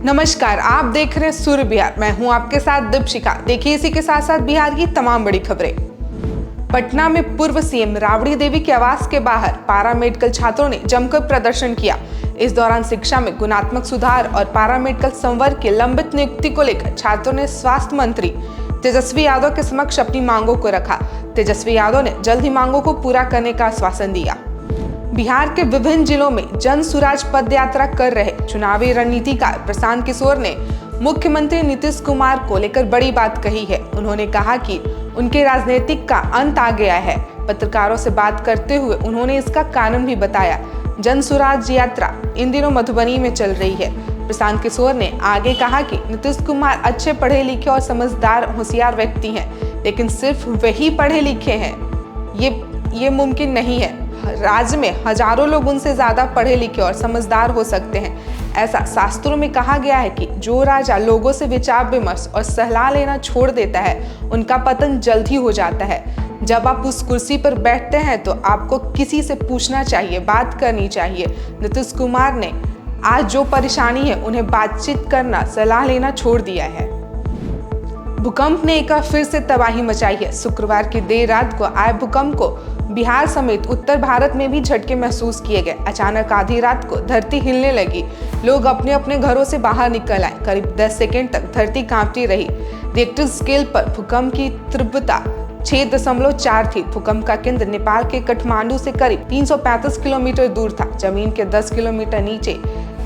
नमस्कार, आप देख रहे हैं सूर्य बिहार। मैं हूं आपके साथ दीपशिखा। देखिए इसी के साथ साथ बिहार की तमाम बड़ी खबरें। पटना में पूर्व सीएम राबड़ी देवी के आवास के बाहर पारामेडिकल छात्रों ने जमकर प्रदर्शन किया। इस दौरान शिक्षा में गुणात्मक सुधार और पारामेडिकल संवर्ग की लंबित नियुक्ति को लेकर छात्रों ने स्वास्थ्य मंत्री तेजस्वी यादव के समक्ष अपनी मांगों को रखा। तेजस्वी यादव ने जल्द ही मांगों को पूरा करने का आश्वासन दिया। बिहार के विभिन्न जिलों में जन सुराज पद यात्रा कर रहे चुनावी रणनीतिकार प्रशांत किशोर ने मुख्यमंत्री नीतीश कुमार को लेकर बड़ी बात कही है। उन्होंने कहा कि उनके राजनीतिक का अंत आ गया है। पत्रकारों से बात करते हुए उन्होंने इसका कारण भी बताया। जन सुराज यात्रा इन दिनों मधुबनी में चल रही है। प्रशांत किशोर ने आगे कहा कि नीतीश कुमार अच्छे पढ़े लिखे और समझदार होशियार व्यक्ति हैं, लेकिन सिर्फ वही पढ़े लिखे हैं ये मुमकिन नहीं है। राज्य में हजारों लोग उनसे ज्यादा पढ़े लिखे और समझदार हो सकते हैं। ऐसा शास्त्रों में कहा गया है कि जो राजा लोगों से विचार विमर्श और सलाह लेना छोड़ देता है, उनका पतन जल्द ही हो जाता है। जब आप उस कुर्सी पर बैठते हैं तो आपको किसी से पूछना चाहिए, बात करनी चाहिए। नीतीश कुमार ने आज जो परेशानी है, उन्हें बातचीत करना, सलाह लेना छोड़ दिया है। भूकंप ने एक बार फिर से तबाही मचाई है। शुक्रवार की देर रात को आए भूकंप को बिहार समेत उत्तर भारत में भी झटके महसूस किए गए। अचानक आधी रात को धरती हिलने लगी। लोग अपने अपने घरों से बाहर निकल आए। करीब 10 सेकंड तक धरती कांपती रही। रिक्टर स्केल पर भूकंप की तीव्रता 6.4 थी। भूकंप का केंद्र नेपाल के काठमांडू से करीब 335 किलोमीटर दूर था। जमीन के 10 किलोमीटर नीचे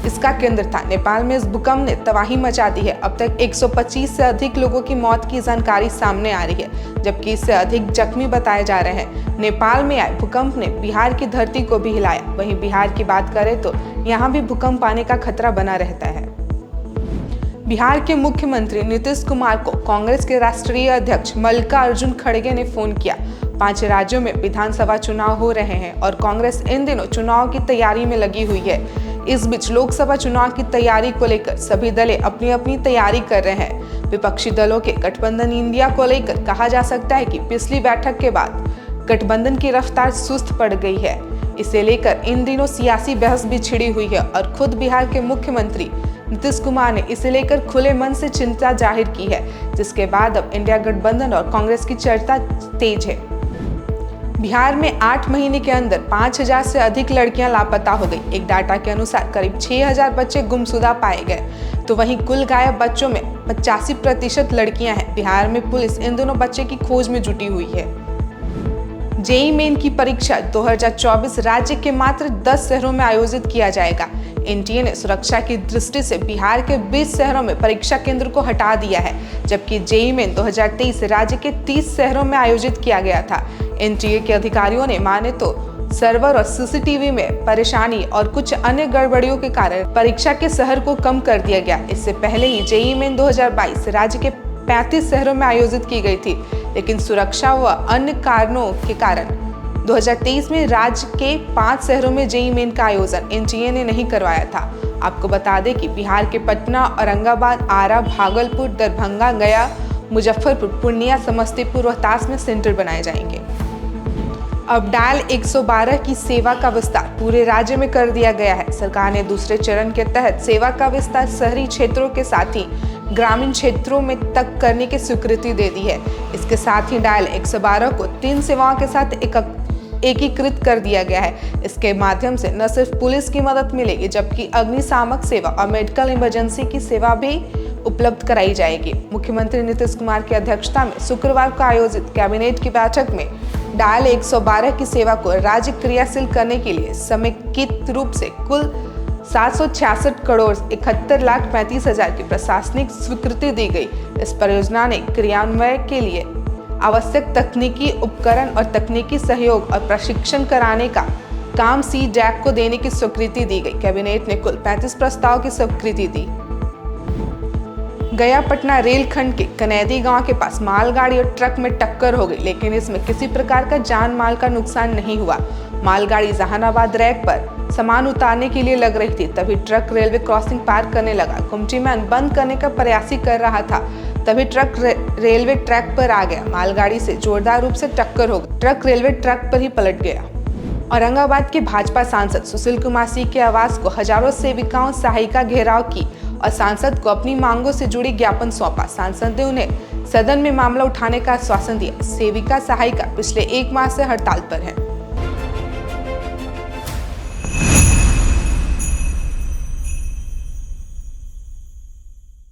इसका केंद्र था। नेपाल में इस भूकंप ने तबाही मचा दी है। अब तक 125 से अधिक लोगों की मौत की जानकारी सामने आ रही है, जबकि इससे अधिक जख्मी बताए जा रहे हैं। नेपाल में आए भूकंप ने बिहार की धरती को भी हिलाया। वहीं बिहार की बात करें तो यहाँ भी भूकंप आने का खतरा बना रहता है। बिहार के मुख्यमंत्री नीतीश कुमार को कांग्रेस के राष्ट्रीय अध्यक्ष मल्लिकार्जुन खड़गे ने फोन किया। 5 राज्यों में विधानसभा चुनाव हो रहे हैं और कांग्रेस इन दिनों चुनाव की तैयारी में लगी हुई है। इस बीच लोकसभा चुनाव की तैयारी को लेकर सभी दलें अपनी अपनी तैयारी कर रहे हैं। विपक्षी दलों के गठबंधन इंडिया को लेकर कहा जा सकता है कि पिछली बैठक के बाद गठबंधन की रफ्तार सुस्त पड़ गई है। इसे लेकर इन दिनों सियासी बहस भी छिड़ी हुई है और खुद बिहार के मुख्यमंत्री नीतीश कुमार ने इसे लेकर खुले मन से चिंता जाहिर की है, जिसके बाद अब इंडिया गठबंधन और कांग्रेस की चर्चा तेज है। बिहार में 8 महीने के अंदर 5000 से अधिक लड़कियां लापता हो गई। एक डाटा के अनुसार करीब 6000 बच्चे गुमशुदा पाए गए। तो वहीं कुल गायब बच्चों में 85% लड़कियां हैं। बिहार में पुलिस इन दोनों बच्चे की खोज में जुटी हुई है। जेईई मेन की परीक्षा 2024 राज्य के मात्र 10 शहरों में आयोजित किया जाएगा। एनटीए ने सुरक्षा की दृष्टि से बिहार के 20 शहरों में परीक्षा केंद्र को हटा दिया है, जबकि जेईई मेन 2023 राज्य के 30 शहरों में आयोजित किया गया था। एनटीए के अधिकारियों ने माने तो सर्वर और सीसीटीवी में परेशानी और कुछ अन्य गड़बड़ियों के कारण परीक्षा के शहर को कम कर दिया गया। इससे पहले ही जेईई मेन 2022 राज्य के 35 शहरों में आयोजित की गई थी, लेकिन सुरक्षा व अन्य कारणों के कारण 2023 में राज्य के 5 शहरों में जेईई मेन का आयोजन एनटीए ने नहीं करवाया था। आपको बता दें कि बिहार के पटना, औरंगाबाद, आरा, भागलपुर, दरभंगा, गया, मुजफ्फरपुर, पूर्णिया, समस्तीपुर, रोहतास में सेंटर बनाए जाएंगे। अब डायल 112 की सेवा का विस्तार पूरे राज्य में कर दिया गया है। सरकार ने दूसरे चरण के तहत सेवा का विस्तार शहरी क्षेत्रों के साथ ही ग्रामीण क्षेत्रों में तक करने की स्वीकृति दे दी है। इसके साथ ही डायल 112 को 3 सेवाओं के साथ एकीकृत कर दिया गया है। इसके माध्यम से न सिर्फ पुलिस की मदद मिलेगी, जबकि अग्निशामक सेवा और मेडिकल इमरजेंसी की सेवा भी उपलब्ध कराई जाएगी। मुख्यमंत्री नीतीश कुमार की अध्यक्षता में शुक्रवार को आयोजित कैबिनेट की बैठक में डायल 112 की सेवा को राज्य क्रियाशील करने के लिए समेकित रूप से कुल 766 करोड़ 71,35,000 की प्रशासनिक स्वीकृति दी गई। इस परियोजना ने क्रियान्वयन के लिए आवश्यक तकनीकी उपकरण और तकनीकी सहयोग और प्रशिक्षण कराने का काम CDAC को देने की स्वीकृति दी गई। कैबिनेट ने कुल 35 प्रस्ताव की स्वीकृति दी। गया पटना रेलखंड के कनेदी गांव के पास मालगाड़ी और ट्रक में टक्कर हो गई, लेकिन इसमें किसी प्रकार का जान माल का नुकसान नहीं हुआ। मालगाड़ी जहानाबाद रैक पर सामान उतारने के लिए लग रही थी, तभी ट्रक रेलवे क्रॉसिंग पार करने लगा। गुमटी में बंद करने का प्रयास ही कर रहा था, तभी ट्रक रेलवे ट्रैक पर आ गया। मालगाड़ी से जोरदार रूप से टक्कर हो गई। ट्रक रेलवे ट्रैक पर ही पलट गया। औरंगाबाद के भाजपा सांसद सुशील कुमार सिंह के आवास को हजारों सेविकाओं सहायिका घेराव की और सांसद को अपनी मांगों से जुड़ी ज्ञापन सौंपा। सांसद ने उन्हें सदन में मामला उठाने का आश्वासन दिया। सेविका सहायिका पिछले 1 माह से हड़ताल पर है।